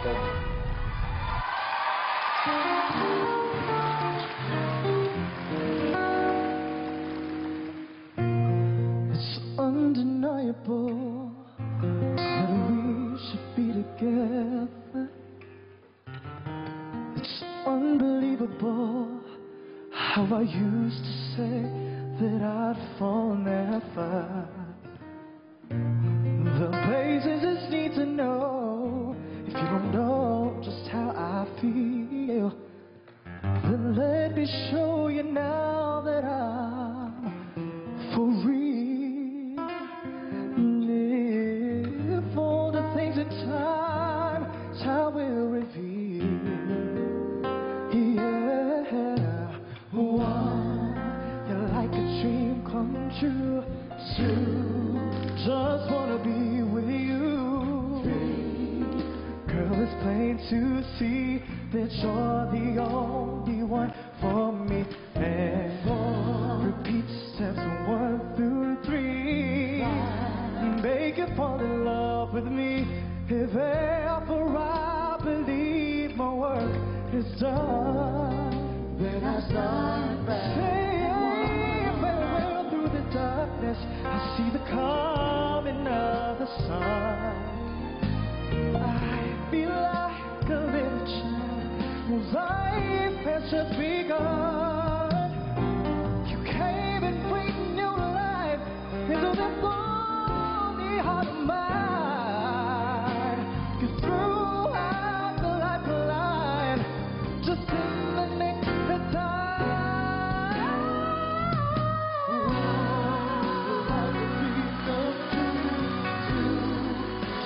It's undeniable that we should be together. It's unbelievable how I used to say that I'd fall never. The places just need to know. If you don't know just how I feel, then let me show you now that I'm for real. Live all the things in time, time will reveal. Yeah, one, you're like a dream come true. Two, just wanna be with you. Three, girl, it's plain to see that you're the only one for me. And four, repeat steps 1 through 3. Make you fall in love with me. If ever I believe my work is done, then I start back. Farewell through the darkness, I see the coming of the sun. I feel like a little child whose life has just begun. You came and breathed new life into this lonely heart of mine. You threw out the lifeline just in the nick of time.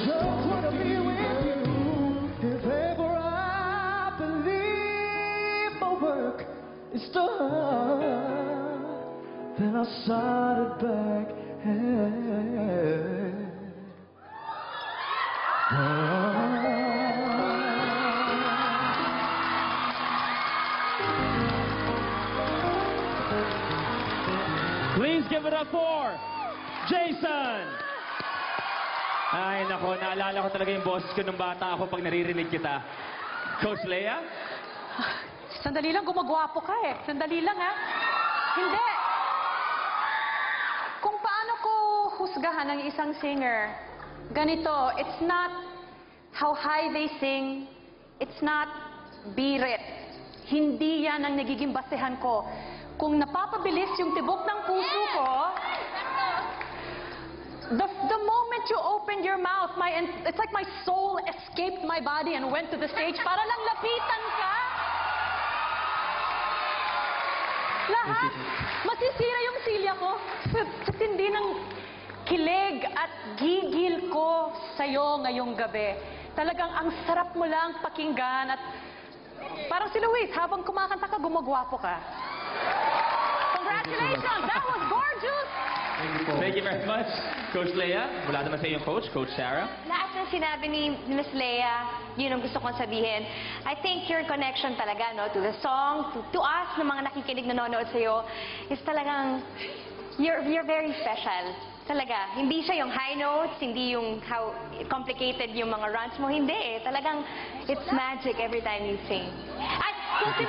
Just wanna be with you. If ever I believe my work is done, then I'll start it back. Please give it up for Jason! Ay, nako, naalala ko talaga yung boses ko nung bata ako pag naririnig kita. Coach Lea? Sandali lang, gumagwapo ka eh. Sandali lang ha. Hindi. Kung paano ko husgahan ng isang singer, ganito, it's not how high they sing, it's not beat it. Hindi yan ang nagiging basehan ko. Kung napapabilis yung tibok ng puso ko, the moment you opened your mouth, it's like my soul escaped my body and went to the stage para lang lapitan ka. Lahat, masisira yung silya ko sa tindi ng kilig at gigil ko sa'yo ngayong gabi. Talagang ang sarap mo lang pakinggan at parang si Luis, habang kumakanta ka, gumagwapo ka. Congratulations! That was gorgeous! Thank you very much, Coach Lea. Wala naman sa iyong coach, Coach Sarah. Lahat ng sinabi ni Miss Lea, yun ang gusto kong sabihin. I think your connection talaga, no, to the song, to us, na mga nakikinig, nanonood sa'yo, is talagang, you're very special. Talaga. Hindi siya yung high notes, hindi yung how complicated yung mga runs mo. Hindi eh. Talagang, it's magic every time you sing. At kung si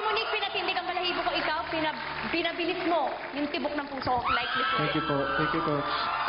Monique, pinatindig ang balahibo ko, ikaw, pinabilis mo yung tibok ng puso, like this. Thank you po. Thank you, Coach.